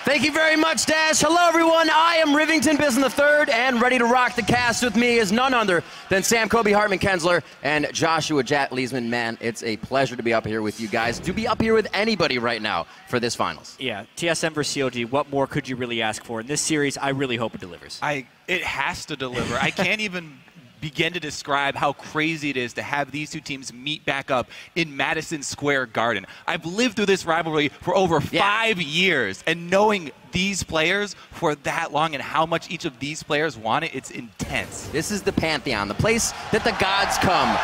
Thank you very much, Dash. Hello, everyone. I am Rivington Bison III, and ready to rock the cast with me is none other than Sam Kobe Hartman-Kensler and Joshua Jatt Leesman. Man, it's a pleasure to be up here with you guys, to be up here with anybody right now for this finals. Yeah, TSM versus CLG, what more could you really ask for? In this series, I really hope it delivers. It has to deliver. I can't even begin to describe how crazy it is to have these two teams meet back up in Madison Square Garden. I've lived through this rivalry for over 5 years, and knowing these players for that long and how much each of these players want it, it's intense. This is the Pantheon, the place that the gods come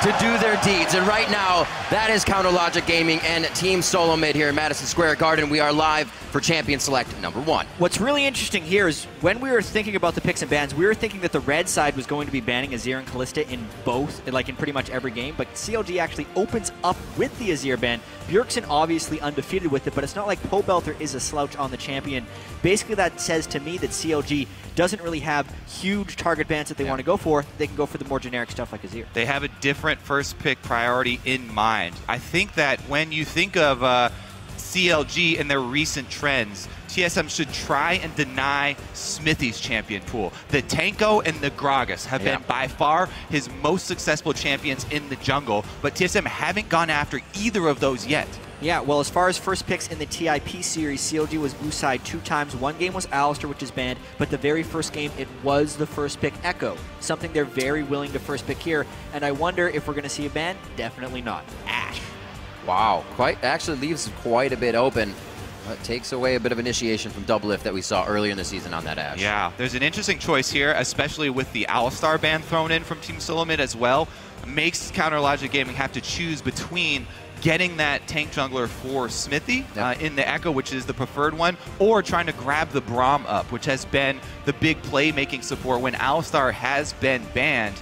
to do their deeds. And right now, that is Counter Logic Gaming and Team Solo Mid here in Madison Square Garden. We are live for Champion Select #1. What's really interesting here is when we were thinking about the picks and bans, we were thinking that the red side was going to be banning Azir and Kalista in both, like in pretty much every game, but CLG actually opens up with the Azir ban. Bjergsen obviously undefeated with it, but it's not like Pobelter is a slouch on the champion. Basically, that says to me that CLG doesn't really have huge target bans that they want to go for. They can go for the more generic stuff like Azir. They have a different first pick priority in mind. I think that when you think of CLG and their recent trends, TSM should try and deny Smithy's champion pool. The Tanko and the Gragas have been by far his most successful champions in the jungle, but TSM haven't gone after either of those yet. Yeah, well, as far as first picks in the TIP series, CLG was blue side 2 times. One game was Alistar, which is banned, but the very first game, it was the first pick Echo, something they're very willing to first pick here. And I wonder if we're going to see a ban. Definitely not. Ashe. Wow, actually leaves quite a bit open. It takes away a bit of initiation from Doublelift that we saw earlier in the season on that Ashe. Yeah, there's an interesting choice here, especially with the Alistar ban thrown in from Team Solomid as well. Makes Counter Logic Gaming have to choose between getting that tank jungler for Smithy in the Echo, which is the preferred one, or trying to grab the Braum up, which has been the big playmaking support. When Alistar has been banned,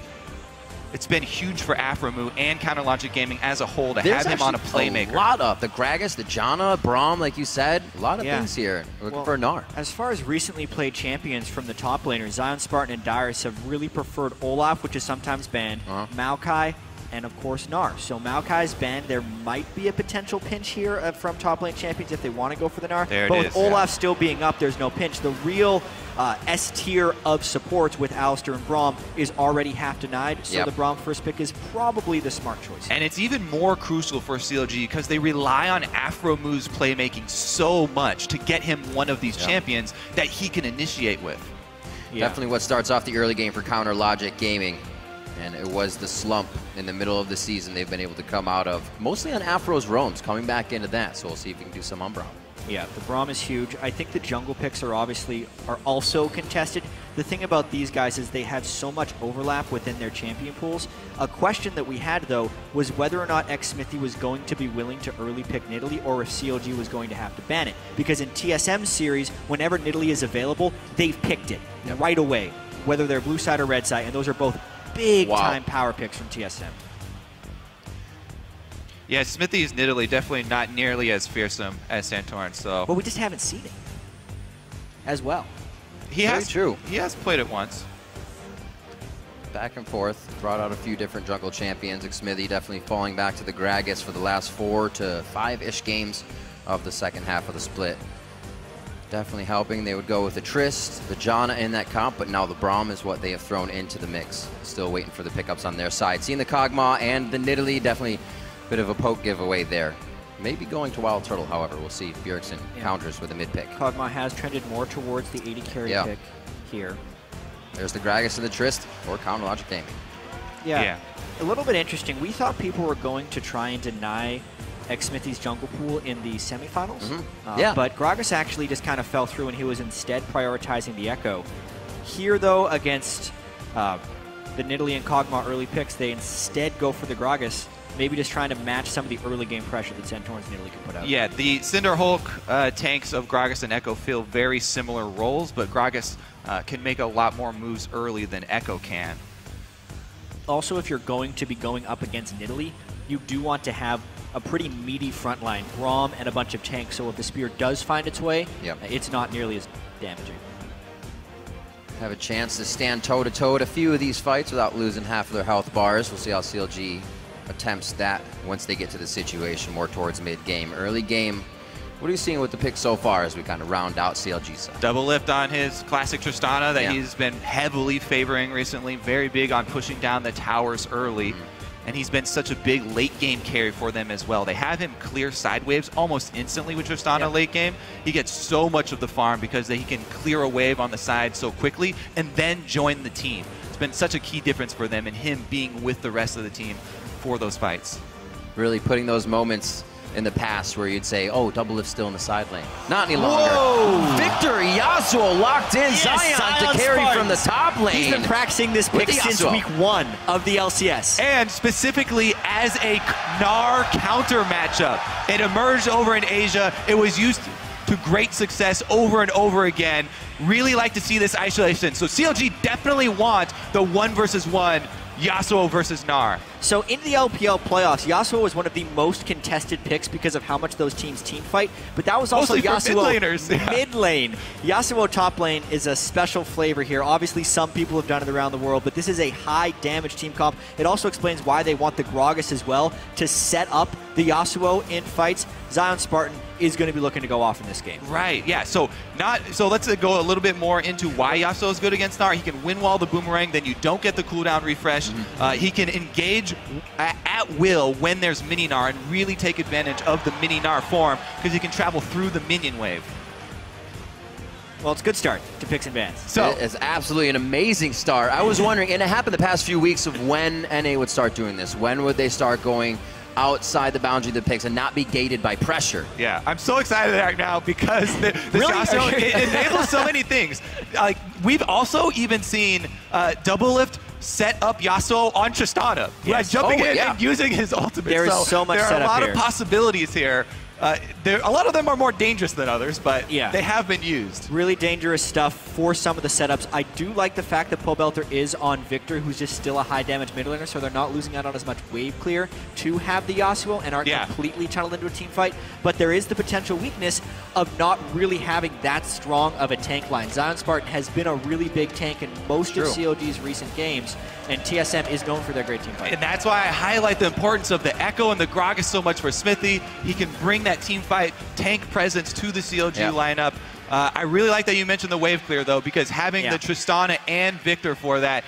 it's been huge for Afromu and Counter Logic Gaming as a whole to have him on a playmaker. A lot of the Gragas, the Janna, Braum, like you said, a lot of things here. Looking for a Gnar. As far as recently played champions from the top laners, Zion, Spartan, and Dyrus have really preferred Olaf, which is sometimes banned, Maokai, and of course Gnar. So Maokai's banned. There might be a potential pinch here from top lane champions if they want to go for the Gnar. But with Olaf still being up, there's no pinch. The real S tier of supports with Alistar and Braum is already half denied, so the Braum first pick is probably the smart choice. And it's even more crucial for CLG because they rely on Afromu's playmaking so much to get him one of these champions that he can initiate with. Definitely what starts off the early game for Counter Logic Gaming. And it was the slump in the middle of the season they've been able to come out of, mostly on Afro's roams, coming back into that. So we'll see if we can do some on Braum. Yeah, the Braum is huge. I think the jungle picks are also contested. The thing about these guys is they have so much overlap within their champion pools. A question that we had, though, was whether or not Smithy was going to be willing to early pick Nidalee or if CLG was going to have to ban it. Because in TSM's series, whenever Nidalee is available, they've picked it right away, whether they're blue side or red side, and those are both big-time power picks from TSM. Yeah, Smithy's Nidalee definitely not nearly as fearsome as Santorin, so... But we just haven't seen it as well. He has played it once. Back and forth, brought out a few different jungle champions. Smithy definitely falling back to the Gragas for the last 4 to 5-ish games of the second half of the split. Definitely helping. They would go with the Trist, the Janna in that comp, but now the Braum is what they have thrown into the mix. Still waiting for the pickups on their side. Seeing the Kog'Maw and the Nidalee, definitely a bit of a poke giveaway there. Maybe going to Wild Turtle, however. We'll see if Bjergsen counters with a mid pick. Kog'Maw has trended more towards the 80 carry pick here. There's the Gragas and the Trist for Counter Logic Gaming. Yeah. A little bit interesting. We thought people were going to try and deny Smithy's jungle pool in the semifinals. But Gragas actually just kind of fell through and he was instead prioritizing the Echo. Here, though, against the Nidalee and Kog'Maw early picks, they instead go for the Gragas, maybe just trying to match some of the early game pressure that Santorin's Nidalee can put out. Yeah, the Cinderhulk tanks of Gragas and Echo feel very similar roles, but Gragas can make a lot more moves early than Echo can. Also, if you're going to be going up against Nidalee, you do want to have a pretty meaty front line, Braum and a bunch of tanks, so if the spear does find its way, it's not nearly as damaging. Have a chance to stand toe-to-toe at a few of these fights without losing half of their health bars. We'll see how CLG attempts that once they get to the situation more towards mid-game. Early game, What are you seeing with the pick so far as we kind of round out CLG's side? Double lift on his classic Tristana that Yeah. he's been heavily favoring recently. Very big on pushing down the towers early. And he's been such a big late game carry for them as well. They have him clear side waves almost instantly with Tristana late game. He gets so much of the farm because he can clear a wave on the side so quickly and then join the team. It's been such a key difference for them and him being with the rest of the team for those fights. Really putting those moments in the past where you'd say, oh, double lift still in the side lane. Not any longer. Whoa! Victor Yasuo locked in. Yes, Zion to carry from the top lane. He's been practicing this pick since week 1 of the LCS. And specifically as a Gnar counter matchup. It emerged over in Asia. It was used to great success over and over again. Really like to see this isolation. So CLG definitely want the 1 versus 1 Yasuo versus Gnar. So in the LPL playoffs, Yasuo was one of the most contested picks because of how much those teams team fight, but that was also Mostly for Yasuo mid-laners, yeah. mid lane. Yasuo top lane is a special flavor here. Obviously, some people have done it around the world, but this is a high damage team comp. It also explains why they want the Gragas as well to set up the Yasuo in fights. Zion Spartan is going to be looking to go off in this game. Right, yeah, so let's go a little bit more into why Yasuo is good against Gnar. He can win wall the boomerang, then you don't get the cooldown refresh. He can engage at will when there's mini Gnar and really take advantage of the mini Gnar form because he can travel through the minion wave. Well, it's a good start to picks and bans. So it's absolutely an amazing start. I was wondering, and it happened the past few weeks, of when NA would start doing this. When would they start going outside the boundary of the picks and not be gated by pressure? yeah, I'm so excited right now because this Really? Yasuo, it enables so many things. Like we've also even seen double lift set up Yasuo on Tristana, Yes. jumping in yeah. and using his ultimate. There is so much there are a setup lot here. of possibilities here. A lot of them are more dangerous than others, but Yeah. they have been used. Really dangerous stuff for some of the setups. I do like the fact that Pobelter is on Victor, who's just still a high damage mid laner, so they're not losing out on as much wave clear to have the Yasuo and aren't completely channeled into a team fight. But there is the potential weakness of not really having that strong of a tank line. Zion Spartan has been a really big tank in most of COG's recent games, and TSM is known for their great team fight. And that's why I highlight the importance of the Echo and the Gragas so much for Smithy. He can bring that team fight tank presence to the CLG lineup. I really like that you mentioned the wave clear, though, because having the Tristana and Victor for that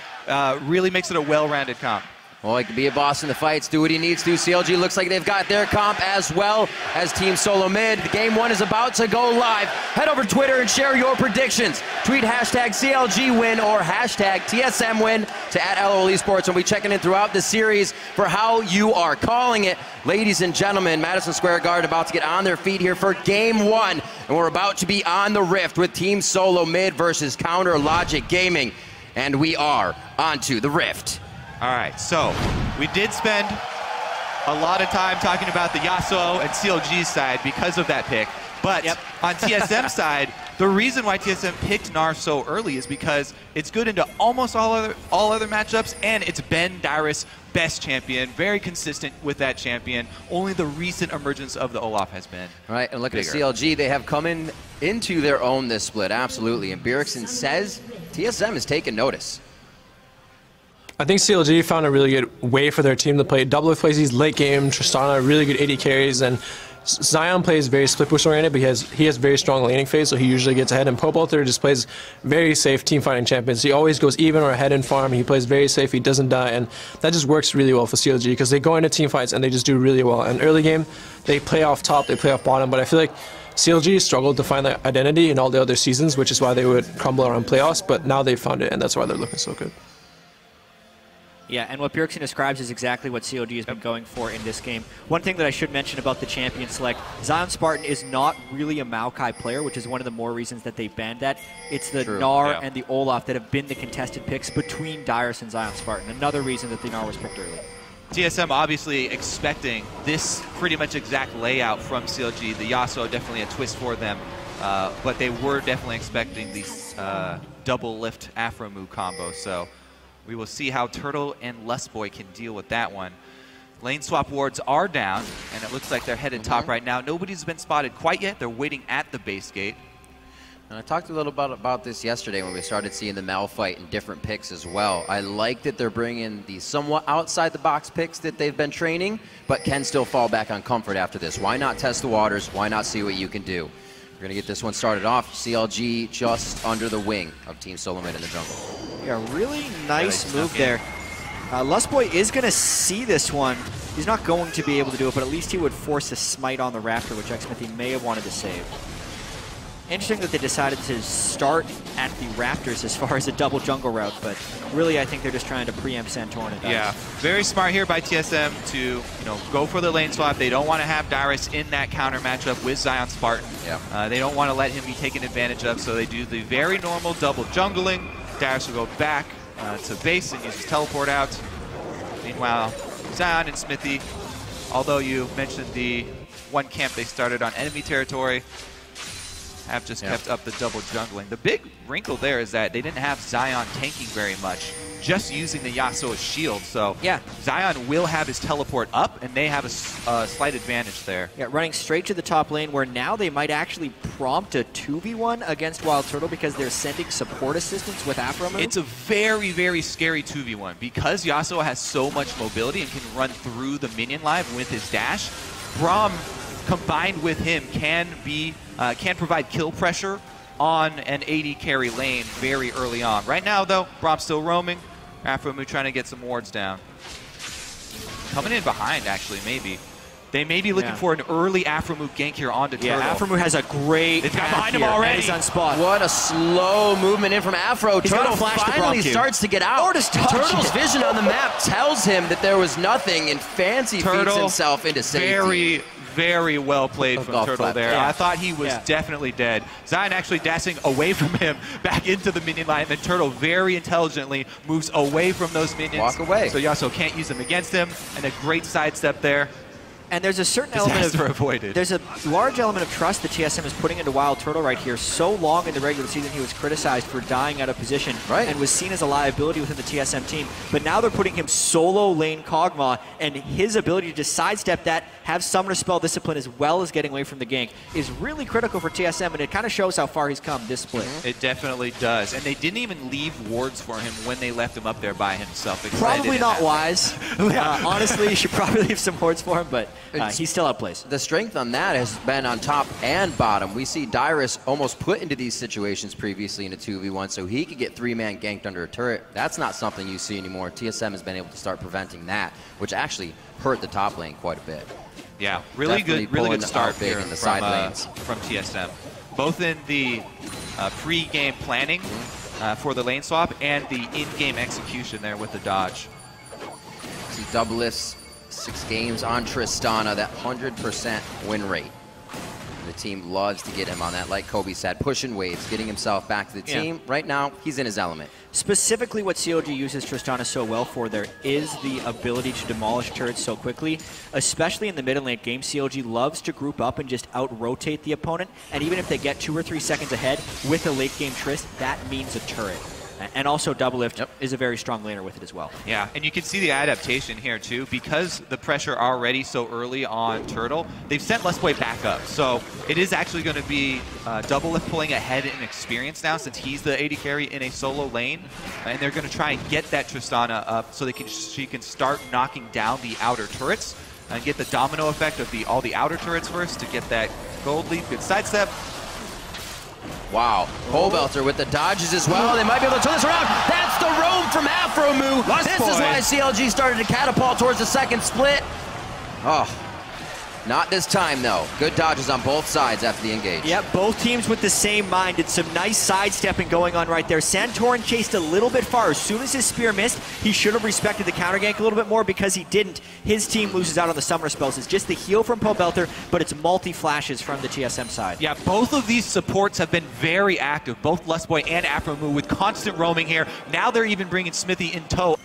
really makes it a well-rounded comp. Well, he can be a boss in the fights, do what he needs to. CLG looks like they've got their comp as well as Team Solo Mid. The Game 1 is about to go live. Head over to Twitter and share your predictions. Tweet hashtag CLG win or hashtag TSM win to @LOL Esports, and we'll be checking in throughout the series for how you are calling it. Ladies and gentlemen, Madison Square Garden about to get on their feet here for Game 1, and we're about to be on the Rift with Team Solo Mid versus Counter Logic Gaming, and we are onto the Rift. All right, so we did spend a lot of time talking about the Yasuo and CLG side because of that pick. But on TSM side, the reason why TSM picked Gnar so early is because it's good into almost all other matchups, and it's Ben Dyrus' best champion, very consistent with that champion. Only the recent emergence of the Olaf has been Right, and look bigger. at CLG. They have come into their own this split, absolutely. And Bjergsen says TSM has taken notice. I think CLG found a really good way for their team to play. Double plays these late game, Tristana really good AD carries, and Zion plays very split push oriented, but he has very strong laning phase, so he usually gets ahead. And Pobelter just plays very safe team fighting champions. He always goes even or ahead in farm. He plays very safe. He doesn't die, and that just works really well for CLG because they go into team fights and they just do really well. And early game, they play off top, they play off bottom, but I feel like CLG struggled to find that identity in all the other seasons, which is why they would crumble around playoffs, but now they've found it, and that's why they're looking so good. Yeah, and what Bjergsen describes is exactly what COG has been going for in this game. One thing that I should mention about the champion select, Zion Spartan is not really a Maokai player, which is one of the more reasons that they banned that. It's the Gnar and the Olaf that have been the contested picks between Dyrus and Zion Spartan. Another reason that the Gnar was picked early. TSM obviously expecting this pretty much exact layout from CLG. The Yasuo definitely a twist for them, but they were definitely expecting these double lift Afro move combo. So we will see how Turtle and Lustboy can deal with that one. Lane swap wards are down, and it looks like they're headed top right now. Nobody's been spotted quite yet. They're waiting at the base gate. And I talked a little about this yesterday when we started seeing the Malphite and different picks as well. I like that they're bringing the somewhat outside-the-box picks that they've been training, but can still fall back on comfort after this. Why not test the waters? Why not see what you can do? We're going to get this one started off. CLG just under the wing of Team Solomid in the jungle. Yeah, really nice move there. Lustboy is going to see this one. He's not going to be able to do it, but at least he would force a smite on the Raptor, which xMsmithy may have wanted to save. Interesting that they decided to start at the Raptors as far as a double jungle route, but really I think they're just trying to preempt Santorin. Yeah, very smart here by TSM to go for the lane swap. They don't want to have Dyrus in that counter matchup with Zion Spartan. Yeah. They don't want to let him be taken advantage of, so they do the very normal double jungling. Dyrus will go back to base and use his teleport out. Meanwhile, Zion and Smithy, although you mentioned the one camp they started on enemy territory, have just kept up the double jungling. The big wrinkle there is that they didn't have Zion tanking very much, just using the Yasuo shield. So Zion will have his teleport up, and they have a slight advantage there. Yeah, running straight to the top lane, where now they might actually prompt a 2v1 against Wild Turtle because they're sending support assistance with Aphromoo. It's a very, very scary 2v1 because Yasuo has so much mobility and can run through the minion line with his dash. Braum, combined with him, can provide kill pressure on an AD carry lane very early on. Right now, though, Braum's still roaming. Aphromoo trying to get some wards down. Coming in behind, actually, maybe. They may be looking for an early Aphromoo gank here onto Turtle. Yeah, Aphromoo has a great They've got behind him already. He's on spot. What a slow movement in from Afro. He's Turtle flash finally starts to get out. Turtle's vision on the map tells him that there was nothing, and Fancy feeds himself into safety. Very well played from Turtle there. I thought he was definitely dead. Zion actually dashing away from him back into the minion line, and then Turtle very intelligently moves away from those minions. Walk away. So Yasuo can't use them against him, and a great sidestep there. And there's a certain element of avoided. There's a large element of trust that TSM is putting into Wild Turtle right here. So long in the regular season, he was criticized for dying out of position and was seen as a liability within the TSM team. But now they're putting him solo lane Kog'Maw, and his ability to just sidestep that, have Summoner Spell discipline as well as getting away from the gank is really critical for TSM, and it kind of shows how far he's come this split. It definitely does. And they didn't even leave wards for him when they left him up there by himself. Probably not wise. Honestly, you should probably leave some wards for him, but he still outplays. The strength on that has been on top and bottom. We see Dyrus almost put into these situations previously in a 2v1 so he could get three-man ganked under a turret. That's not something you see anymore. TSM has been able to start preventing that, which actually hurt the top lane quite a bit. Yeah, really good start here in the side lanes from TSM. Both in the pre-game planning for the lane swap and the in-game execution there with the dodge. See Doublelift's 6 games on Tristana, that 100% win rate. The team loves to get him on that, like Kobe said, pushing waves, getting himself back to the team. Right now, he's in his element. Specifically, what CLG uses Tristana so well for there is the ability to demolish turrets so quickly, especially in the mid and late game. CLG loves to group up and just out-rotate the opponent, and even if they get 2 or 3 seconds ahead with a late game Trist, that means a turret. And also Doublelift is a very strong laner with it as well. Yeah, and you can see the adaptation here too. Because the pressure already so early on Turtle, they've sent Lustboy back up. So it is actually going to be Doublelift pulling ahead in experience now since he's the AD carry in a solo lane. And they're going to try and get that Tristana up so she can start knocking down the outer turrets and get the domino effect of all the outer turrets first to get that gold lead. Good sidestep. Wow, Pole Belter with the dodges as well. They might be able to turn this around. That's the roam from Aphromoo. This is why CLG started to catapult towards the second split. Oh, not this time though. Good dodges on both sides after the engage. Yep, both teams with the same mind. It's some nice sidestepping going on right there. Santorin chased a little bit far. As soon as his spear missed, he should have respected the counter gank a little bit more because he didn't. His team loses out on the summoner spells. It's just the heal from Pole Belter, but it's multi-flashes from the TSM side. Yeah, both of these supports have been very active, both Lustboy and Aphromoo with constant roaming here. Now they're even bringing Smithy in tow.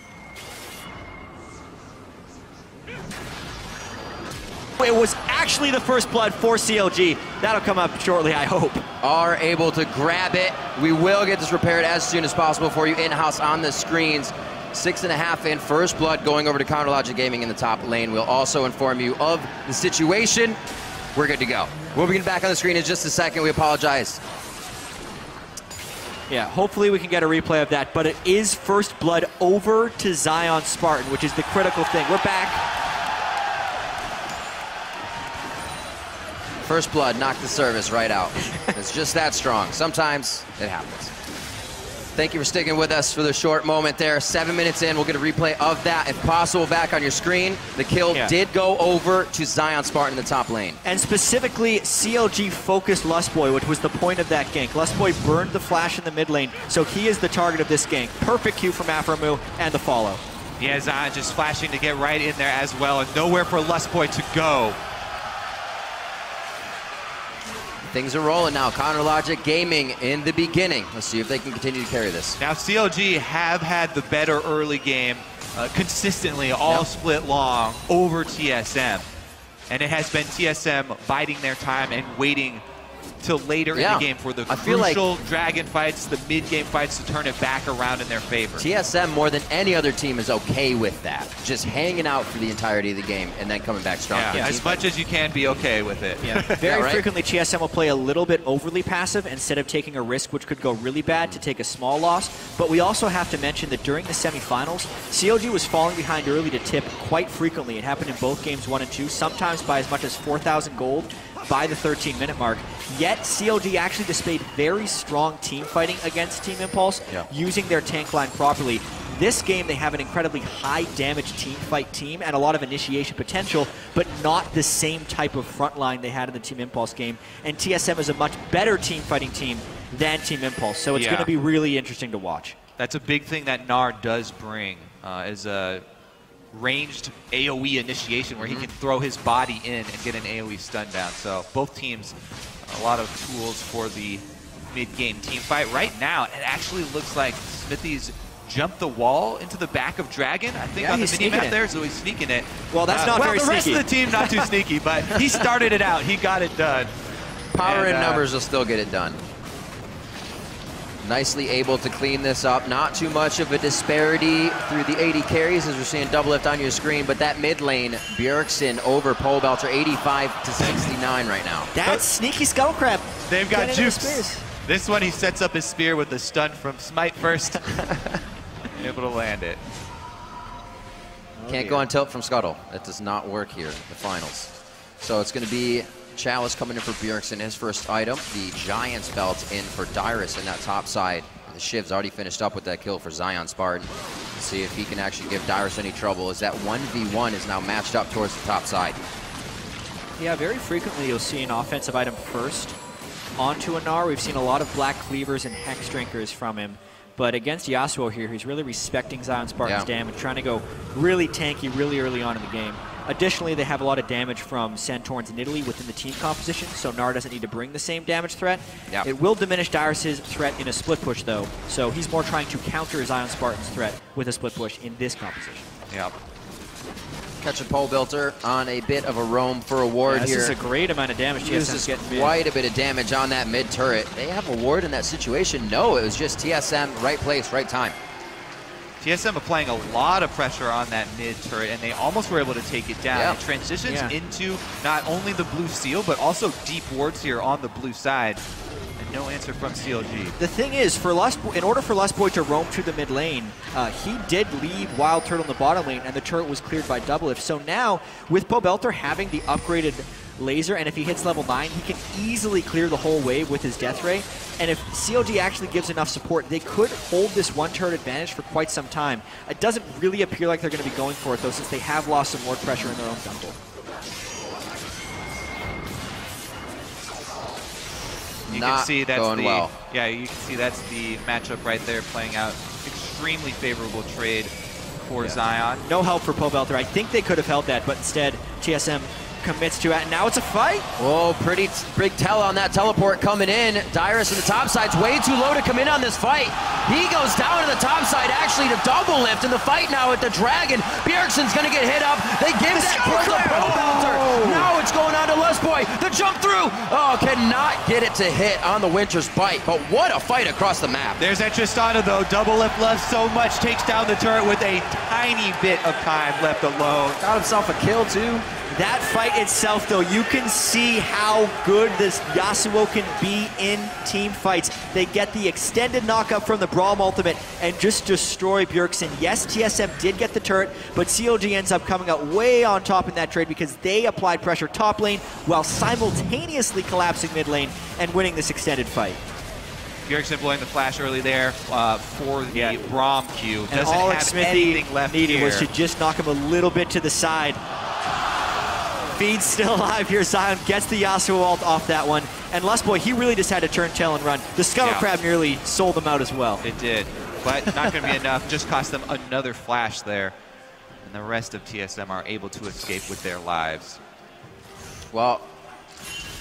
It was actually the first blood for CLG. That'll come up shortly, I hope. Are able to grab it. We will get this repaired as soon as possible for you in-house on the screens. 6.5 in, first blood going over to Counterlogic Gaming in the top lane. We'll also inform you of the situation. We're good to go. We'll be back on the screen in just a second. We apologize. Yeah, hopefully we can get a replay of that, but it is first blood over to Zion Spartan, which is the critical thing. We're back. First blood knocked the service right out. It's just that strong. Sometimes it happens. Thank you for sticking with us for the short moment there. 7 minutes in, we'll get a replay of that, if possible, back on your screen. The kill did go over to Zion Spartan in the top lane. And specifically, CLG focused Lustboy, which was the point of that gank. Lustboy burned the flash in the mid lane, so he is the target of this gank. Perfect cue from Aframu and the follow. Yeah, Zion just flashing to get right in there as well, and nowhere for Lustboy to go. Things are rolling now. Counter Logic Gaming in the beginning. Let's see if they can continue to carry this. Now CLG have had the better early game consistently all split long over TSM. And it has been TSM biding their time and waiting till later in the game for the crucial dragon fights, the mid-game fights to turn it back around in their favor. TSM, more than any other team, is okay with that. Just hanging out for the entirety of the game and then coming back strong. Yeah, as much as you can be okay with it. Yeah. Very frequently, TSM will play a little bit overly passive instead of taking a risk which could go really bad to take a small loss. But we also have to mention that during the semifinals, CLG was falling behind early to tip quite frequently. It happened in both games 1 and 2, sometimes by as much as 4,000 gold by the 13-minute mark. Yet CLG actually displayed very strong team fighting against Team Impulse, using their tank line properly. This game, they have an incredibly high damage team fight team and a lot of initiation potential, but not the same type of front line they had in the Team Impulse game. And TSM is a much better team fighting team than Team Impulse, so it's going to be really interesting to watch. That's a big thing that Nard does bring, is a ranged AoE initiation where he can throw his body in and get an AoE stun down. So both teams, a lot of tools for the mid-game team fight. Right now, it actually looks like Smithy's jumped the wall into the back of Dragon, I think, on the mini-map there, so he's sneaking it. Well, that's not very sneaky. Well, the rest of the team, not too sneaky, but he started it out. He got it done. Power and numbers will still get it done. Nicely able to clean this up. Not too much of a disparity through the 80 carries as we're seeing double lift on your screen, but that mid lane, Bjergsen over Pobelter, 85 to 69 right now. That's sneaky skull crab. They've got jukes. This one, he sets up his spear with the stun from Smite first. Able to land it. Can't go on tilt from Scuttle. That does not work here in the finals. So it's going to be Chalice coming in for Bjergsen, his first item. The Giant's Belt in for Dyrus in that top side. The Shiv's already finished up with that kill for Zion Spartan. Let's see if he can actually give Dyrus any trouble, as that 1v1 is now matched up towards the top side. Yeah, very frequently you'll see an offensive item first onto a Gnar. We've seen a lot of Black Cleavers and Hex Drinkers from him. But against Yasuo here, he's really respecting Zion Spartan's damage, trying to go really tanky really early on in the game. Additionally, they have a lot of damage from Santorn's Nidalee within the team composition, so Gnar doesn't need to bring the same damage threat. It will diminish Dyrus' threat in a split push, though, so he's more trying to counter Zion Spartan's threat with a split push in this composition. Catching Pobelter on a bit of a roam for a ward here. This is a great amount of damage. This is quite a bit of damage on that mid turret. They have a ward in that situation. No, it was just TSM, right place, right time. TSM applying a lot of pressure on that mid turret, and they almost were able to take it down. It transitions into not only the blue seal, but also deep wards here on the blue side. And no answer from CLG. The thing is, for in order for Lustboy to roam to the mid lane, he did leave Wild Turtle in the bottom lane, and the turret was cleared by double lift. So now, with Pobelter having the upgraded laser, and if he hits level 9, he can easily clear the whole wave with his death ray. And if CLG actually gives enough support, they could hold this one turret advantage for quite some time. It doesn't really appear like they're going to be going for it, though, since they have lost some ward pressure in their own jungle. You can see that's you can see that's the matchup right there playing out. Extremely favorable trade for Zion. No help for Pobelter. I think they could have held that, but instead TSM commits to it, and now it's a fight. Whoa, pretty big tell on that teleport coming in. Dyrus in the top side's way too low to come in on this fight. He goes down to the top side actually to double lift in the fight now with the Dragon. Bjergsen's gonna get hit up. They give that kill to Pobelter. Now it's going on to Lustboy. The jump through. Oh, cannot get it to hit on the Winter's Bite, but what a fight across the map. There's that Tristana though. Double lift left so much, takes down the turret with a tiny bit of time left alone. Got himself a kill too. That fight itself, though, you can see how good this Yasuo can be in team fights. They get the extended knockup from the Braum ultimate and just destroy Bjergsen. Yes, TSM did get the turret, but CLG ends up coming out way on top in that trade because they applied pressure top lane while simultaneously collapsing mid lane and winning this extended fight. Bjergsen blowing the flash early there for the Braum Q. And Doesn't all have Smithy anything left needed here. was to just knock him a little bit to the side. Feed's still alive here. Zion gets the Yasuo ult off that one. And Lustboy, he really just had to turn tail and run. The Scuttle Crab nearly sold him out as well. It did, but not going to be enough. Just cost them another flash there. And the rest of TSM are able to escape with their lives. Well,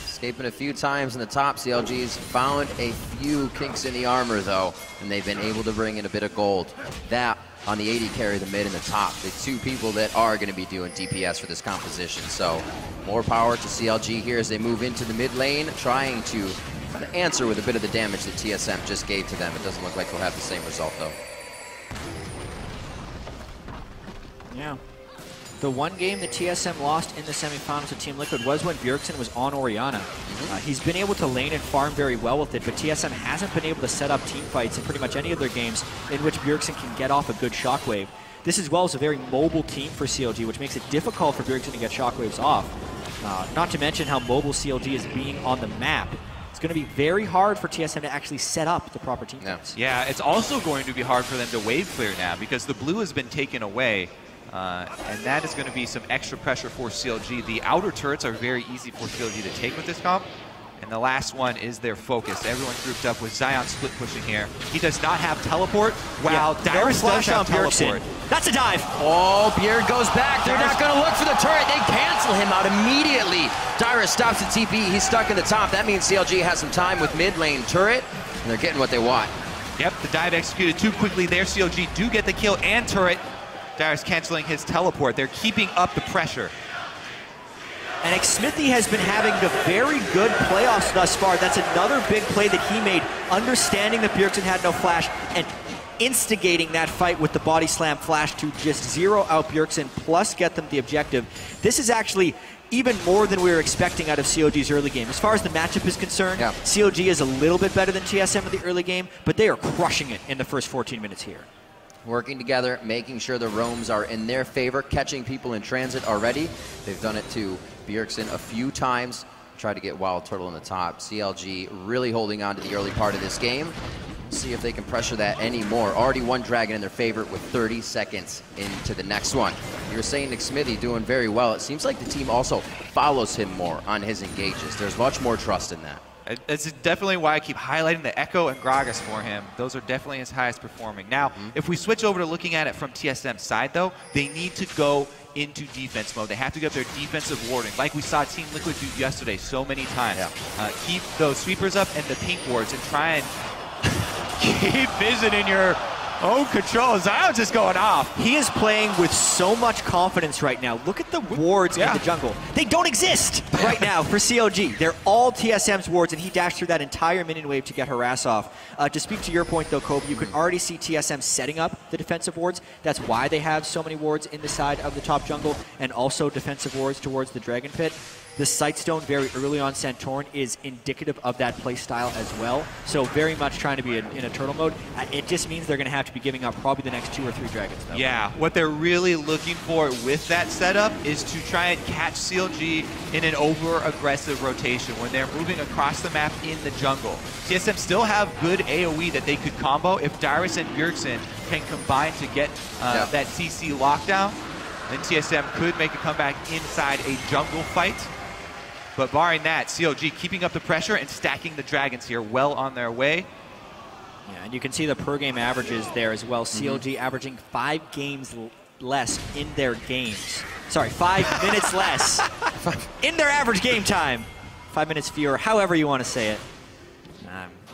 escaping a few times in the top, CLG's found a few kinks in the armor, though, and they've been able to bring in a bit of gold. That on the AD carry, the mid and the top, the two people that are going to be doing DPS for this composition. So more power to CLG here as they move into the mid lane, trying to answer with a bit of the damage that TSM just gave to them. It doesn't look like they'll have the same result, though. Yeah. The one game that TSM lost in the semifinals of Team Liquid was when Bjergsen was on Orianna. He's been able to lane and farm very well with it, but TSM hasn't been able to set up team fights in pretty much any of their games in which Bjergsen can get off a good shockwave. This as well is a very mobile team for CLG, which makes it difficult for Bjergsen to get shockwaves off. Not to mention how mobile CLG is being on the map. It's going to be very hard for TSM to actually set up the proper team fights. Yeah, it's also going to be hard for them to wave clear now because the blue has been taken away. And that is going to be some extra pressure for CLG. The outer turrets are very easy for CLG to take with this comp. And the last one is their focus. Everyone grouped up with Zion split pushing here. He does not have teleport. Wow, Dyrus does have teleport. That's a dive. Oh, Beard goes back. They're not going to look for the turret. They cancel him out immediately. Dyrus stops the TP. He's stuck in the top. That means CLG has some time with mid lane turret, and they're getting what they want. Yep, the dive executed too quickly there. CLG do get the kill and turret. Dyrus canceling his teleport. They're keeping up the pressure. And Smithy has been having a very good playoffs thus far. That's another big play that he made, understanding that Bjergsen had no flash and instigating that fight with the body slam flash to just zero out Bjergsen plus get them the objective. This is actually even more than we were expecting out of COG's early game. As far as the matchup is concerned, COG is a little bit better than TSM in the early game, but they are crushing it in the first 14 minutes here. Working together, making sure the roams are in their favor, catching people in transit already. They've done it to Bjergsen a few times, tried to get Wild Turtle in the top. CLG really holding on to the early part of this game. See if they can pressure that anymore. Already one dragon in their favor with 30 seconds into the next one. You were saying Nick Smithy doing very well. It seems like the team also follows him more on his engages. There's much more trust in that. It's definitely why I keep highlighting the Echo and Gragas for him. Those are definitely his highest performing. Now, if we switch over to looking at it from TSM's side, though, they need to go into defense mode. They have to get their defensive warding, like we saw Team Liquid do yesterday so many times. Keep those sweepers up and the pink wards and try and keep vision in your own control. Zion's just going off. He is playing with so much confidence right now. Look at the wards in the jungle. They don't exist right now for CLG. They're all TSM's wards, and he dashed through that entire minion wave to get harass off. To speak to your point, though, Kobe, you can already see TSM setting up the defensive wards. That's why they have so many wards in the side of the top jungle, and also defensive wards towards the Dragon Pit. The Sightstone very early on Santorin is indicative of that play style as well. So very much trying to be in a turtle mode. It just means they're going to have to be giving up probably the next 2 or 3 dragons, though. Yeah, what they're really looking for with that setup is to try and catch CLG in an over-aggressive rotation when they're moving across the map in the jungle. TSM still have good AoE that they could combo. If Dyrus and Bjergsen can combine to get that CC lockdown, then TSM could make a comeback inside a jungle fight. But barring that, CLG keeping up the pressure and stacking the dragons here well on their way. Yeah, and you can see the per game averages there as well. CLG averaging 5 games less in their games. Sorry, 5 minutes less in their average game time. 5 minutes fewer, however you want to say it.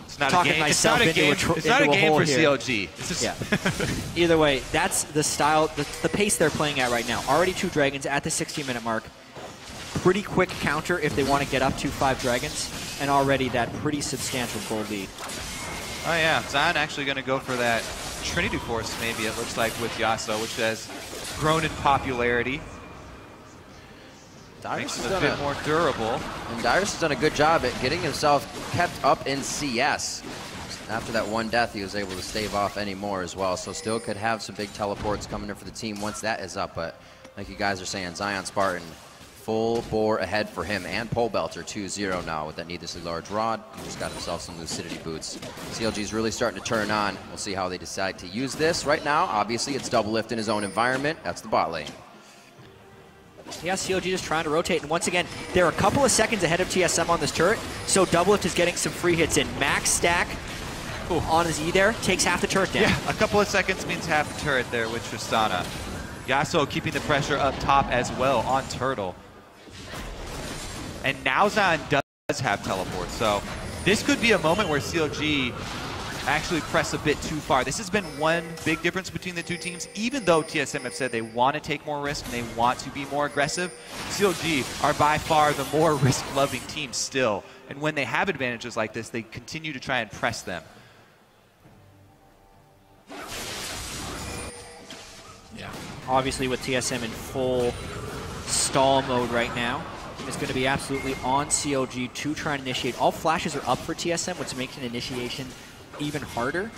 It's not a game. It's not a game for CLG. It's just Either way, that's the style, the pace they're playing at right now. Already 2 dragons at the 60-minute mark. Pretty quick counter if they want to get up to 5 dragons, and already that pretty substantial gold lead. Oh yeah, Zion actually going to go for that Trinity Force, maybe it looks like, with Yasuo, which has grown in popularity. Makes him a bit more durable. And Dyrus has done a good job at getting himself kept up in CS. After that one death, he was able to stave off any more as well. So still could have some big teleports coming in for the team once that is up. But like you guys are saying, Zion Spartan, full bore ahead for him. And Pole Belter 2-0 now with that needlessly large rod. He just got himself some lucidity boots. CLG's really starting to turn on. We'll see how they decide to use this. Right now, obviously, it's double lift in his own environment. That's the bot lane. Yeah, CLG just trying to rotate, and once again, they're a couple of seconds ahead of TSM on this turret, so Doublelift is getting some free hits in. Max stack on his E there, takes half the turret down. Yeah, a couple of seconds means half the turret there with Tristana. Yasuo keeping the pressure up top as well on Turtle. And now Zion does have teleport, so this could be a moment where CLG actually press a bit too far. This has been one big difference between the two teams. Even though TSM have said they want to take more risk and they want to be more aggressive, CLG are by far the more risk-loving team still. And when they have advantages like this, they continue to try and press them. Yeah. Obviously with TSM in full stall mode right now, it's going to be absolutely on CLG to try and initiate. All flashes are up for TSM, which makes an initiation even harder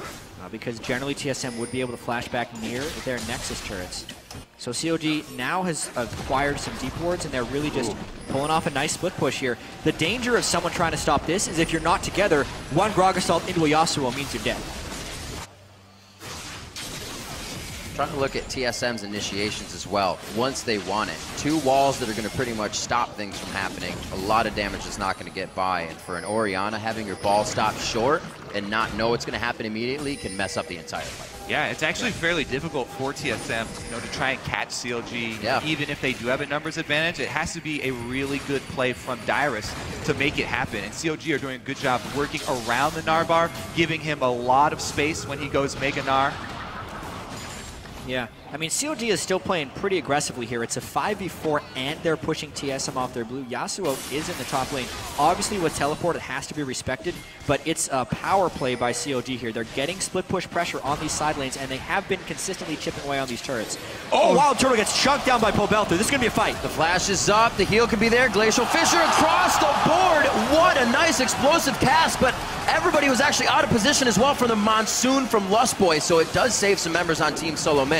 because generally TSM would be able to flash back near their Nexus turrets. So CLG now has acquired some deep wards, and they're really just pulling off a nice split push here. The danger of someone trying to stop this is if you're not together, one Grog Assault into a Yasuo means you're dead. Trying to look at TSM's initiations as well, once they want it. Two walls that are going to pretty much stop things from happening. A lot of damage is not going to get by, and for an Orianna, having your ball stopped short and not know what's going to happen immediately can mess up the entire fight. Yeah, it's actually fairly difficult for TSM, to try and catch CLG, even if they do have a numbers advantage. It has to be a really good play from Dyrus to make it happen, and CLG are doing a good job working around the Narbar, giving him a lot of space when he goes Mega Gnar. Yeah, I mean, CLG is still playing pretty aggressively here. It's a 5v4, and they're pushing TSM off their blue. Yasuo is in the top lane. Obviously, with teleport, it has to be respected, but it's a power play by CLG here. They're getting split push pressure on these side lanes, and they have been consistently chipping away on these turrets. Oh, Wild Turtle gets chunked down by Pole Belter. This is going to be a fight. The flash is up. The heal can be there. Glacial Fissure across the board. What a nice explosive cast, but everybody was actually out of position as well from the Monsoon from Lust Boy, so it does save some members on Team Solo Mid.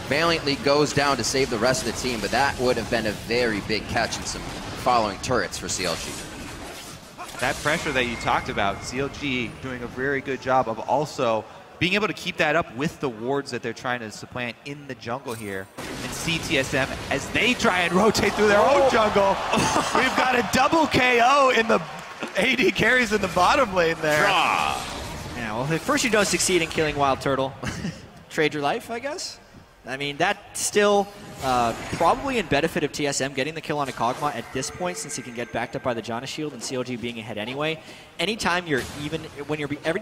Valiantly goes down to save the rest of the team, but that would have been a very big catch and some following turrets for CLG. That pressure that you talked about, CLG doing a very good job of also being able to keep that up with the wards that they're trying to supplant in the jungle here. And CTSM, as they try and rotate through their own jungle, we've got a double KO in the AD carries in the bottom lane there. Yeah, well, first you don't succeed in killing Wild Turtle. Trade your life, I guess? I mean, that's still probably in benefit of TSM getting the kill on a Kog'Maw at this point, since he can get backed up by the Janna Shield and CLG being ahead anyway. Anytime you're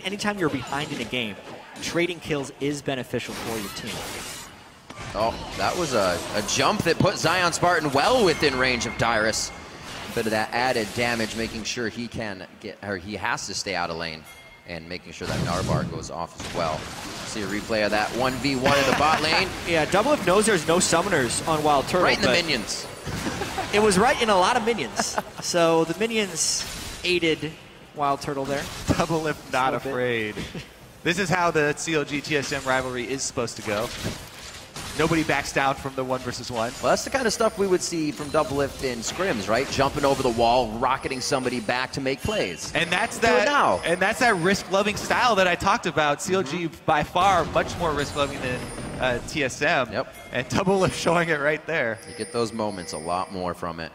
anytime you're behind in a game, trading kills is beneficial for your team. Oh, that was a jump that put Zion Spartan well within range of Dyrus. Bit of that added damage, making sure he can get, or he has to stay out of lane, and making sure that Narbar goes off as well. See a replay of that 1v1 in the bot lane. Yeah, Doublelift knows there's no summoners on Wild Turtle. Right in the minions. It was right in a lot of minions. So the minions aided Wild Turtle there. Doublelift not afraid. This is how the CLG-TSM rivalry is supposed to go. Nobody backs down from the 1 versus 1. Well, that's the kind of stuff we would see from Doublelift in scrims, right? Jumping over the wall, rocketing somebody back to make plays. And that's that risk-loving style that I talked about. CLG by far much more risk-loving than TSM. Yep. And Doublelift showing it right there. You get those moments a lot more from it.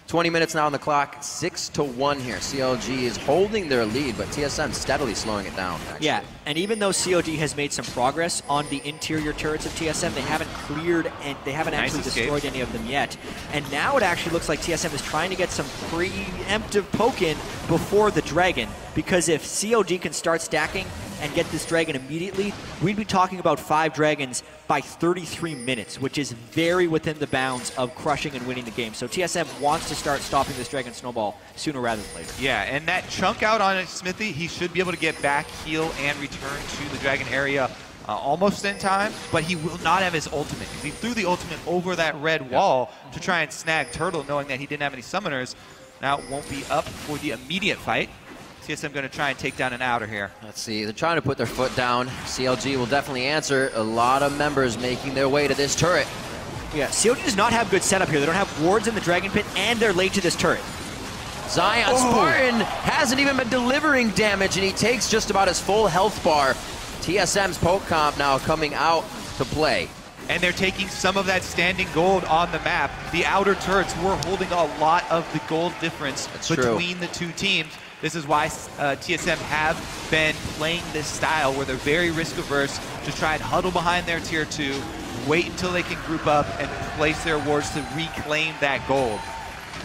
20 minutes now on the clock, 6-1 here. CLG is holding their lead, but TSM steadily slowing it down, actually. Yeah, and even though CLG has made some progress on the interior turrets of TSM, they haven't cleared and they haven't actually destroyed any of them yet. And now it actually looks like TSM is trying to get some preemptive poke in before the Dragon, because if CLG can start stacking and get this Dragon immediately, we'd be talking about 5 Dragons by 33 minutes, which is very within the bounds of crushing and winning the game. So TSM wants to start stopping this Dragon Snowball sooner rather than later. Yeah, and that chunk out on Smithy, he should be able to get back, heal, and return to the Dragon area almost in time, but he will not have his ultimate. He threw the ultimate over that red wall to try and snag Turtle, knowing that he didn't have any summoners. Now it won't be up for the immediate fight. TSM going to try and take down an outer here. Let's see, they're trying to put their foot down. CLG will definitely answer. A lot of members making their way to this turret. Yeah, CLG does not have good setup here. They don't have wards in the Dragon Pit, and they're late to this turret. Zion Spartan hasn't even been delivering damage, and he takes just about his full health bar. TSM's poke comp now coming out to play. And they're taking some of that standing gold on the map. The outer turrets were holding a lot of the gold difference between the two teams. This is why TSM have been playing this style where they're very risk averse to try and huddle behind their tier 2, wait until they can group up and place their wards to reclaim that gold.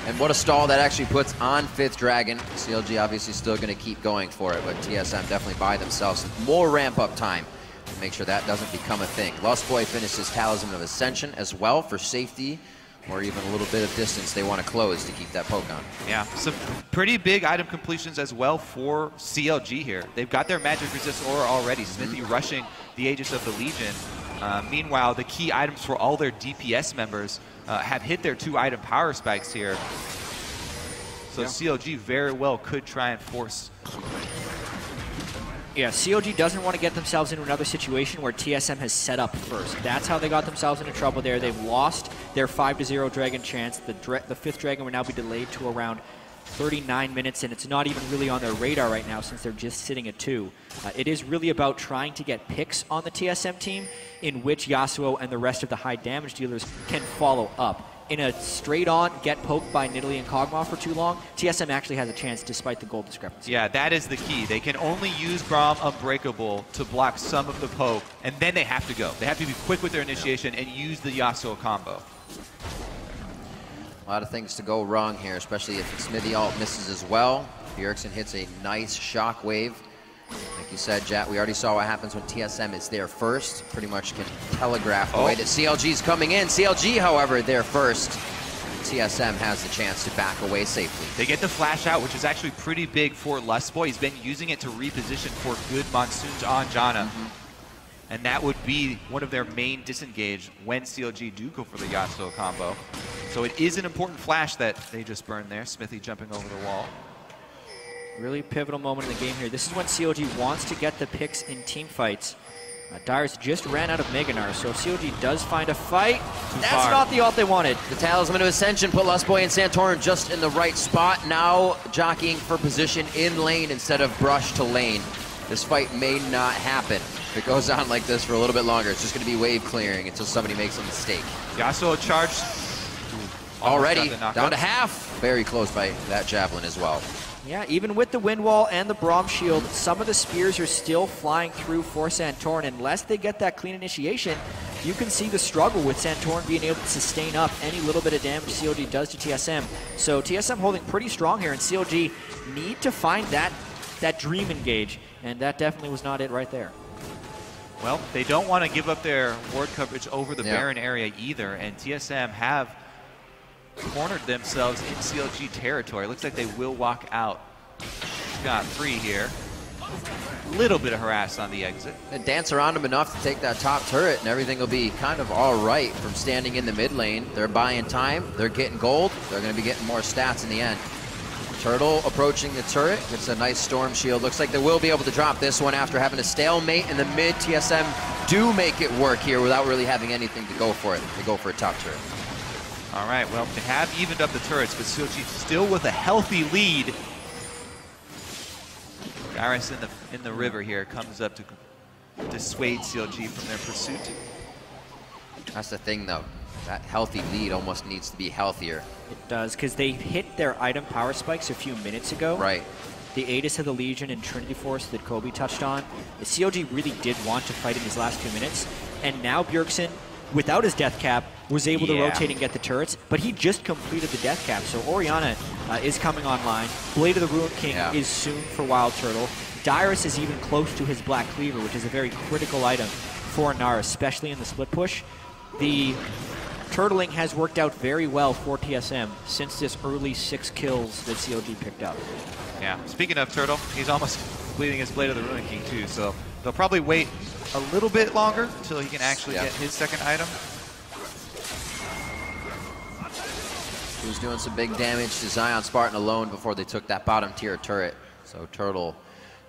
And what a stall that actually puts on 5th Dragon. CLG obviously still going to keep going for it, but TSM definitely buy themselves more ramp-up time to make sure that doesn't become a thing. Lustboy finishes Talisman of Ascension as well for safety, or even a little bit of distance they want to close to keep that poke on. Yeah, some pretty big item completions as well for CLG here. They've got their Magic Resist Aura already. Smithy rushing the Aegis of the Legion. Meanwhile, the key items for all their DPS members have hit their 2 item power spikes here. So CLG very well could try and force. Yeah, CLG doesn't want to get themselves into another situation where TSM has set up first. That's how they got themselves into trouble there. They've lost their 5-0 Dragon chance. The 5th Dragon will now be delayed to around 39 minutes, and it's not even really on their radar right now since they're just sitting at 2. It is really about trying to get picks on the TSM team in which Yasuo and the rest of the high damage dealers can follow up. In a straight-on get poked by Nidalee and Kog'Maw for too long, TSM actually has a chance despite the gold discrepancy. Yeah, that is the key. They can only use Braum Unbreakable to block some of the poke, and then they have to go. They have to be quick with their initiation and use the Yasuo combo. A lot of things to go wrong here, especially if Smithy ult misses as well. Bjergsen hits a nice shockwave. Like you said, Jat, we already saw what happens when TSM is there first. Pretty much can telegraph the way that CLG's coming in. CLG, however, there first. TSM has the chance to back away safely. They get the flash out, which is actually pretty big for Lustboy. He's been using it to reposition for good monsoons on Janna. And that would be one of their main disengage when CLG do go for the Yasuo combo. So it is an important flash that they just burned there. Smithy jumping over the wall. Really pivotal moment in the game here. This is when CLG wants to get the picks in team fights. Darius just ran out of Mega Gnar, so if CLG does find a fight, that's not the ult they wanted. The Talisman of Ascension put Lustboy and Santorin just in the right spot. Now jockeying for position in lane instead of brush to lane. This fight may not happen. If it goes on like this for a little bit longer, it's just going to be wave clearing until somebody makes a mistake. Yasuo charged. Already down to half. Very close by that javelin as well. Yeah, even with the wind wall and the Braum shield, some of the spears are still flying through for Santorin. Unless they get that clean initiation, you can see the struggle with Santorin being able to sustain up any little bit of damage CLG does to TSM. So TSM holding pretty strong here, and CLG need to find that dream engage, and that definitely was not it right there. Well, they don't want to give up their ward coverage over the Baron area either, and TSM have cornered themselves in CLG territory. Looks like they will walk out scot-free here. Little bit of harass on the exit. And dance around them enough to take that top turret, and everything will be kind of all right from standing in the mid lane. They're buying time. They're getting gold. They're going to be getting more stats in the end. Turtle approaching the turret. Gets a nice storm shield. Looks like they will be able to drop this one after having a stalemate in the mid. TSM do make it work here without really having anything to go for it. They go for a top turret. All right, well, they have evened up the turrets, but CLG still with a healthy lead. Darius in the river here comes up to dissuade CLG from their pursuit. That's the thing, though. That healthy lead almost needs to be healthier. It does, because they hit their item power spikes a few minutes ago. Right. The Aegis of the Legion and Trinity Force that Kobe touched on. The CLG really did want to fight in these last 2 minutes, and now Bjergsen, without his death cap, was able to rotate and get the turrets, but he just completed the death cap. So Orianna is coming online. Blade of the Ruined King is soon for Wild Turtle. Darius is even close to his Black Cleaver, which is a very critical item for Gnar, especially in the split push. The turtling has worked out very well for TSM since this early 6 kills that CLG picked up. Yeah, speaking of Turtle, he's almost completing his Blade of the Ruined King too, so They'll probably wait a little bit longer until he can actually get his second item. He was doing some big damage to Zion Spartan alone before they took that bottom tier turret. So Turtle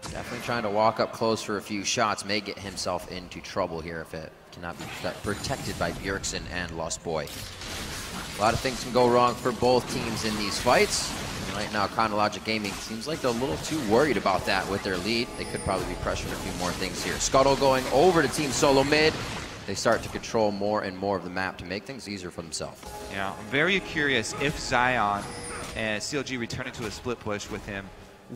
definitely trying to walk up close for a few shots, may get himself into trouble here if it cannot be protected by Bjergsen and Lost Boy. A lot of things can go wrong for both teams in these fights. And right now, Chronologic Gaming seems like they're a little too worried about that with their lead. They could probably be pressuring a few more things here. Scuttle going over to Team Solo mid. They start to control more and more of the map to make things easier for themselves. Yeah, I'm very curious if Zion and CLG returning to a split push with him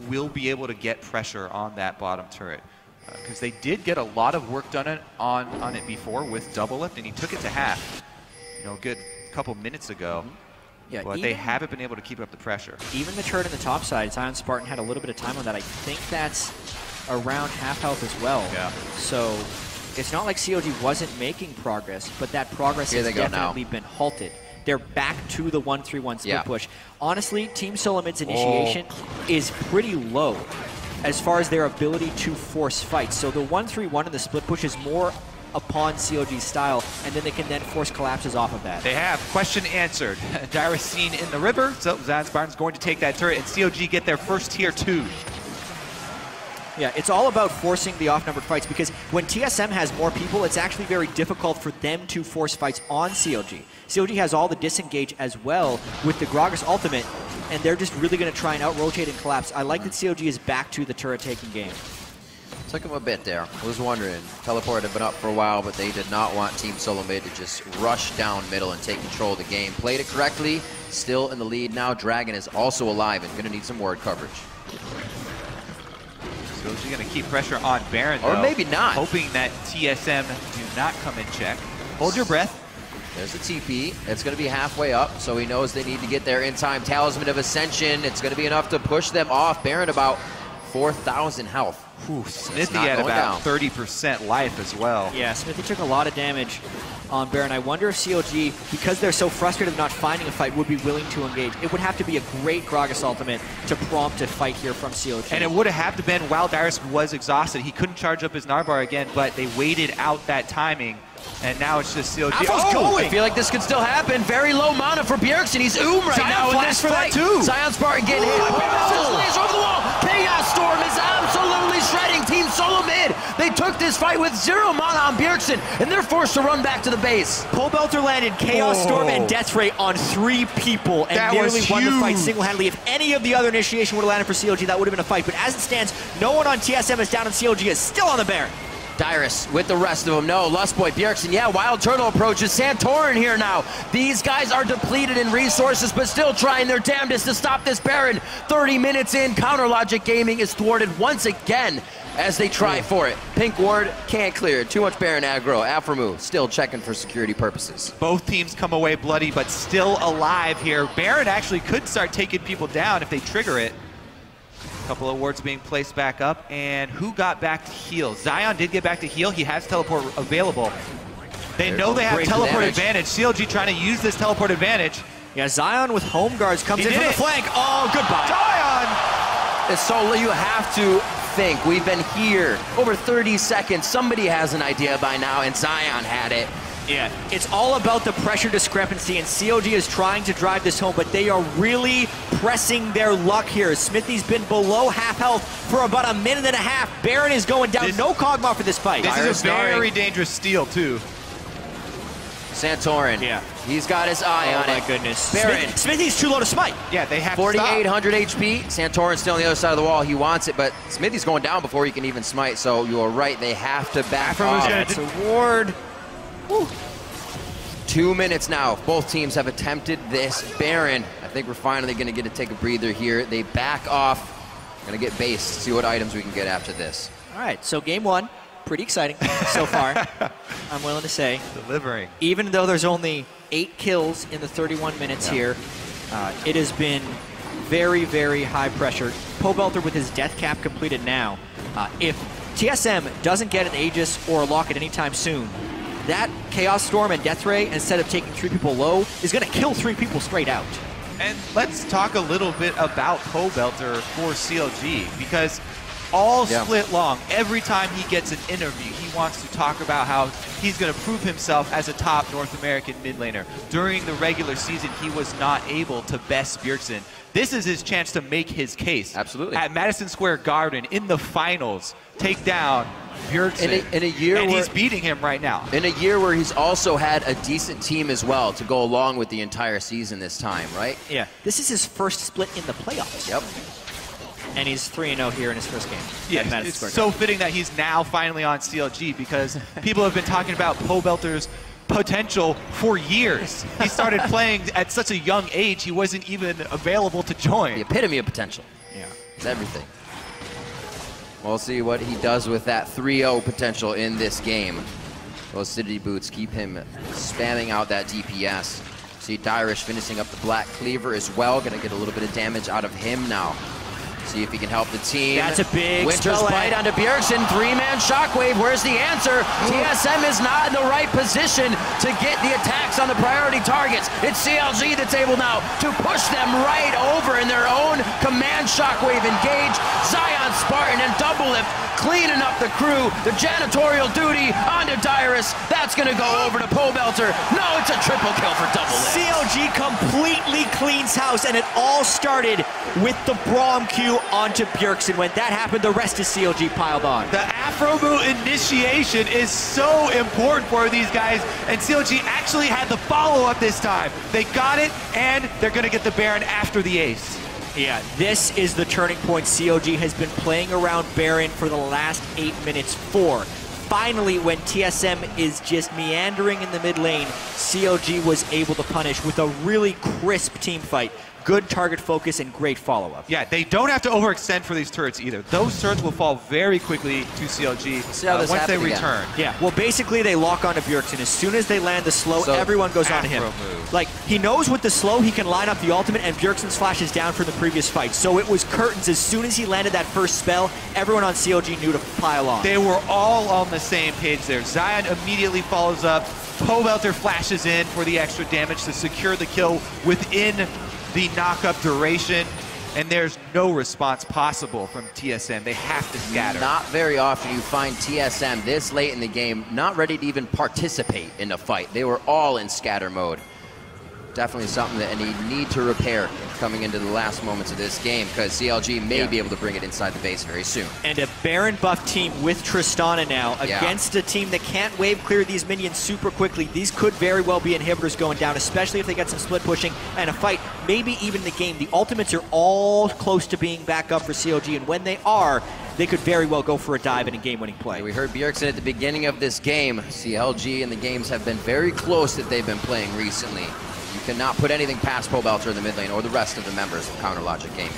will be able to get pressure on that bottom turret. Because they did get a lot of work done on it before with double lift, and he took it to half, you know, a good couple minutes ago. Yeah, but they haven't been able to keep up the pressure. Even the turret on the top side, Zion Spartan had a little bit of time on that. I think that's around half health as well. Yeah. So it's not like COG wasn't making progress, but that progress has definitely been halted. They're back to the 1-3-1 split push. Honestly, Team Solomid's initiation is pretty low as far as their ability to force fights. So the 1-3-1 in the split push is more upon COG's style, and then they can then force collapses off of that. They have. Question answered. Dyrus seen in the river, so Zion Spartan's going to take that turret, and COG get their first tier 2. Yeah, it's all about forcing the off-numbered fights, because when TSM has more people, it's actually very difficult for them to force fights on COG. COG has all the disengage as well with the Gragas ultimate, and they're just really going to try and out-rotate and collapse. I like that COG is back to the turret-taking game. Took him a bit there. I was wondering. Teleport had been up for a while, but they did not want Team Solo Mid to just rush down middle and take control of the game. Played it correctly, still in the lead now. Dragon is also alive and going to need some ward coverage. So she's going to keep pressure on Baron, though. Or maybe not. Hoping that TSM do not come in check. Hold your breath. There's the TP. It's going to be halfway up, so he knows they need to get there in time. Talisman of Ascension. It's going to be enough to push them off. Baron about 4,000 health. Whew, Smithy at about 30% life as well. Yeah, Smithy took a lot of damage on Baron. I wonder if COG, because they're so frustrated of not finding a fight, would be willing to engage. It would have to be a great Gragas ultimate to prompt a fight here from COG. And it would have to been while Dyrus was exhausted. He couldn't charge up his Narbar again, but they waited out that timing. And now it's just COG. I feel like this could still happen. Very low mana for Bjergsen. He's right now in this fight. Zion Spartan getting hit. Lays over the wall. Chaos Storm is absolutely shredding Team Solo Mid. They took this fight with 0 mana on Bjergsen, and they're forced to run back to the base. Pole Belter landed Chaos Storm and Death Ray on 3 people and nearly won the fight single-handedly. If any of the other initiation would have landed for COG, that would have been a fight. But as it stands, no one on TSM is down, and COG is still on the Baron. Dyrus with the rest of them. No, Lustboy, Bjergsen, yeah, Wild Turtle approaches. Santorin here now. These guys are depleted in resources, but still trying their damnedest to stop this Baron. 30 minutes in, Counter Logic Gaming is thwarted once again as they try for it. Pink Ward can't clear it. Too much Baron aggro. Aphromoo still checking for security purposes. Both teams come away bloody, but still alive here. Baron actually could start taking people down if they trigger it. Couple of wards being placed back up, and who got back to heal? Zion did get back to heal. He has teleport available. They know they have teleport advantage. CLG trying to use this teleport advantage. Yeah, Zion with home guards comes in from the flank. Oh, goodbye. Zion! It's so you have to think. We've been here over 30 seconds. Somebody has an idea by now, and Zion had it. Yeah, it's all about the pressure discrepancy, and COG is trying to drive this home, but they are really pressing their luck here. Smithy's been below half health for about a minute and a half. Baron is going down. No Kog'Maw for this fight. This is a very dangerous steal, too. Santorin. Yeah. He's got his eye on it. Oh, my goodness. Baron. Smithy's too low to smite. Yeah, they have 4,800 HP. Santorin's still on the other side of the wall. He wants it, but Smithy's going down before he can even smite, so you are right. They have to back off. It's a ward. Woo. 2 minutes now. Both teams have attempted this Baron. I think we're finally going to get to take a breather here. They back off. Going to get based. See what items we can get after this. All right, so game 1. Pretty exciting so far, I'm willing to say. Delivering. Even though there's only 8 kills in the 31 minutes here, it has been very, very high pressure. Pobelter with his death cap completed now. If TSM doesn't get an Aegis or a Locket anytime soon, that Chaos Storm and Death Ray, instead of taking 3 people low, is going to kill 3 people straight out. And let's talk a little bit about Pobelter for CLG, because all split long. Every time he gets an interview, he wants to talk about how he's going to prove himself as a top North American mid laner. During the regular season, he was not able to best Bjergsen. This is his chance to make his case. Absolutely. At Madison Square Garden in the finals, take down Bjergsen. In a year and where, he's beating him right now. In a year where he's also had a decent team as well to go along with the entire season this time, right? Yeah. This is his first split in the playoffs. Yep. And he's 3-0 here in his first game. Yeah, it's so fitting that he's now finally on CLG because people have been talking about Pobelter's potential for years. He started playing at such a young age, he wasn't even available to join. The epitome of potential. Yeah. It's everything. We'll see what he does with that 3-0 potential in this game. Those City Boots keep him spamming out that DPS. See Dirish finishing up the Black Cleaver as well. Gonna get a little bit of damage out of him now. See if he can help the team. That's a big Winter's Bite onto Bjergsen. 3-man Shockwave. Where's the answer? TSM is not in the right position to get the attacks on the priority targets. It's CLG that's able now to push them right over in their own command Shockwave engage. Zion Spartan and Double Lift cleaning up the crew. The janitorial duty onto Dyrus. That's going to go over to Pobelter. No, it's a triple kill for Double Lift. CLG completely cleans house, and it all started with the Braum Q onto Bjergsen. When that happened, the rest of CLG piled on. The Afro Boot initiation is so important for these guys, and CLG actually had the follow-up this time. They got it, and they're going to get the Baron after the ace. Yeah, this is the turning point CLG has been playing around Baron for the last 8 minutes for. Finally, when TSM is just meandering in the mid lane, CLG was able to punish with a really crisp team fight. Good target focus and great follow-up. Yeah, they don't have to overextend for these turrets either. Those turrets will fall very quickly to CLG once they return. Yeah, well, basically they lock onto Bjergsen. As soon as they land the slow, everyone goes onto him. Move. Like, he knows with the slow, he can line up the ultimate, and Bjergsen's flash is down from the previous fight. So it was curtains. As soon as he landed that first spell, everyone on CLG knew to pile on. They were all on the same page there. Zion immediately follows up. Pobelter flashes in for the extra damage to secure the kill within the knock-up duration, and there's no response possible from TSM. They have to scatter. Not very often you find TSM this late in the game not ready to even participate in a fight. They were all in scatter mode. Definitely something that they need to repair coming into the last moments of this game, because CLG may be able to bring it inside the base very soon. And a Baron buff team with Tristana now against a team that can't wave clear these minions super quickly. These could very well be inhibitors going down, especially if they get some split pushing and a fight, maybe even the game. The ultimates are all close to being back up for CLG, and when they are, they could very well go for a dive and a game-winning play. We heard Bjergsen at the beginning of this game. CLG and the games have been very close that they've been playing recently. You cannot put anything past Pobelter in the mid lane or the rest of the members of Counter Logic Gaming.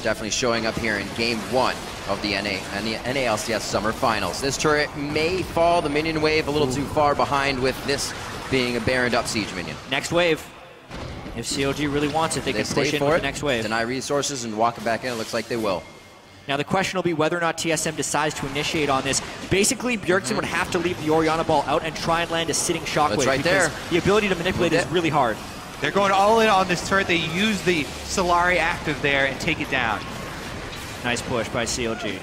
Definitely showing up here in Game 1 of the NALCS Summer Finals. This turret may fall the minion wave a little too far behind, with this being a Baroned up siege minion. Next wave. If CLG really wants it, they can push in with the next wave. Deny resources and walk it back in. It looks like they will. Now the question will be whether or not TSM decides to initiate on this. Basically, Bjergsen would have to leave the Orianna ball out and try and land a sitting shockwave. That's right there. The ability to manipulate is really hard. They're going all in on this turret. They use the Solari active there and take it down. Nice push by CLG.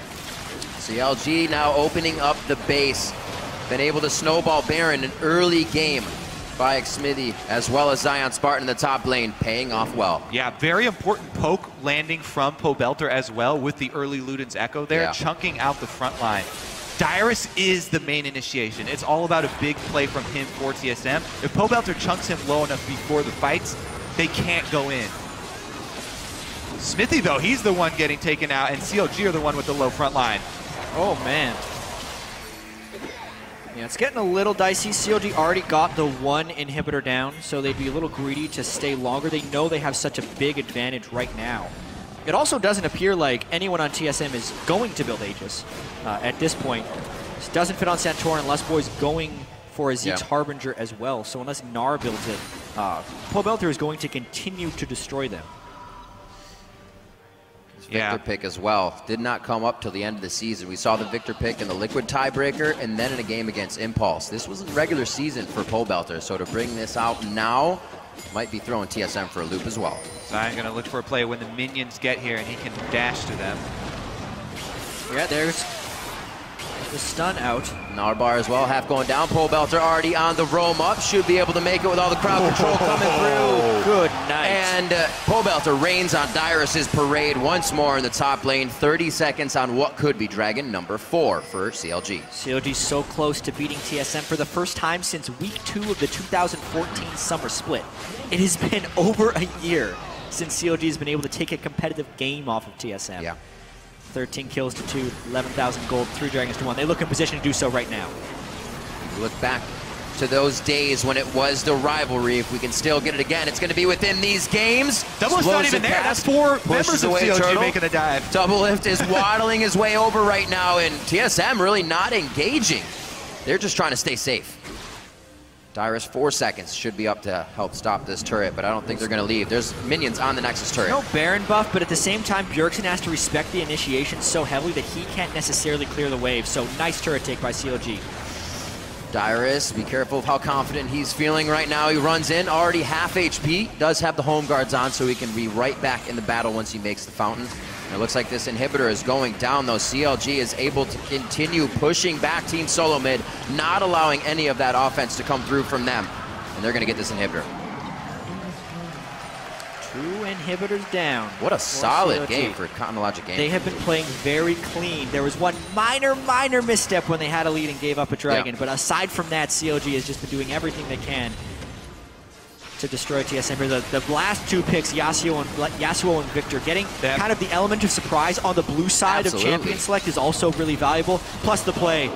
CLG now opening up the base. Been able to snowball Baron an early game by Smithy, as well as Zion Spartan in the top lane, paying off well. Yeah, very important poke landing from Pobelter as well with the early Luden's Echo there, chunking out the front line. Dyrus is the main initiation. It's all about a big play from him for TSM. If Pobelter chunks him low enough before the fights, they can't go in. Smithy, though, he's the one getting taken out, and CLG are the one with the low front line. Oh, man. Yeah, it's getting a little dicey. CLG already got the one inhibitor down, so they'd be a little greedy to stay longer. They know they have such a big advantage right now. It also doesn't appear like anyone on TSM is going to build Aegis at this point. This doesn't fit on Santorin unless Boy's going for a Zeke's Harbinger as well. So unless Gnar builds it, Pobelter is going to continue to destroy them. Victor pick as well. Did not come up till the end of the season. We saw the Victor pick in the Liquid tiebreaker and then in a game against Impulse. This was a regular season for Pobelter, so to bring this out now might be throwing TSM for a loop as well. Zion going to look for a play when the minions get here and he can dash to them. Yeah, there's the stun out. Narbar as well, half going down. Pole Belter already on the roam up. Should be able to make it with all the crowd control coming through. Good night. And Pole Belter rains on Dyrus's parade once more in the top lane. 30 seconds on what could be Dragon number 4 for CLG. CLG so close to beating TSM for the first time since week 2 of the 2014 summer split. It has been over a year since CLG has been able to take a competitive game off of TSM. Yeah. 13 kills to 2, 11,000 gold, 3 Dragons to 1. They look in position to do so right now. Look back to those days when it was the rivalry. If we can still get it again, it's going to be within these games. Doublelift's not even there. That's 4 members of CLG making a dive. Doublelift is waddling his way over right now, and TSM really not engaging. They're just trying to stay safe. Dyrus, 4 seconds, should be up to help stop this turret, but I don't think they're going to leave. There's minions on the Nexus turret. No Baron buff, but at the same time, Bjergsen has to respect the initiation so heavily that he can't necessarily clear the wave. So nice turret take by CLG. Dyrus, be careful of how confident he's feeling right now. He runs in, already half HP, does have the home guards on, so he can be right back in the battle once he makes the fountain. And it looks like this inhibitor is going down, though. CLG is able to continue pushing back Team Solo Mid, not allowing any of that offense to come through from them. And they're going to get this inhibitor. 2 inhibitors down. What a solid game for Cotton Logic Gaming. They have been playing very clean. There was one minor misstep when they had a lead and gave up a dragon, but aside from that, CLG has just been doing everything they can to destroy TSM. The last 2 picks, Yasuo and Victor, getting kind of the element of surprise on the blue side of champion select is also really valuable, plus the play.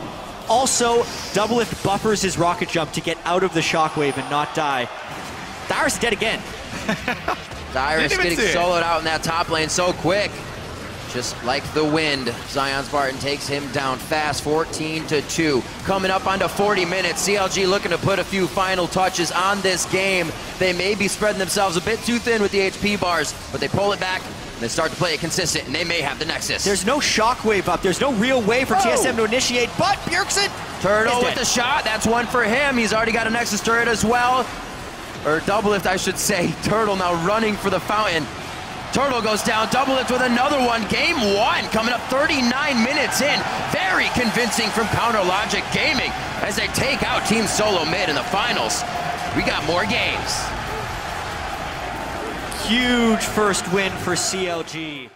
Also, Doublelift buffers his rocket jump to get out of the shockwave and not die. Dyrus is dead again. Dyrus getting soloed out in that top lane so quick. Just like the wind, Zion Spartan takes him down fast, 14-2. Coming up onto 40 minutes, CLG looking to put a few final touches on this game. They may be spreading themselves a bit too thin with the HP bars, but they pull it back, and they start to play it consistent, and they may have the Nexus. There's no shockwave up. There's no real way for TSM to initiate, but Bjergsen Turtle with the shot. That's one for him. He's already got a Nexus turret as well. Or Doublelift, I should say. Turtle now running for the fountain. Turtle goes down, Doublelift with another one. Game 1 coming up 39 minutes in. Very convincing from Counter Logic Gaming as they take out Team Solo Mid in the finals. We got more games. Huge first win for CLG.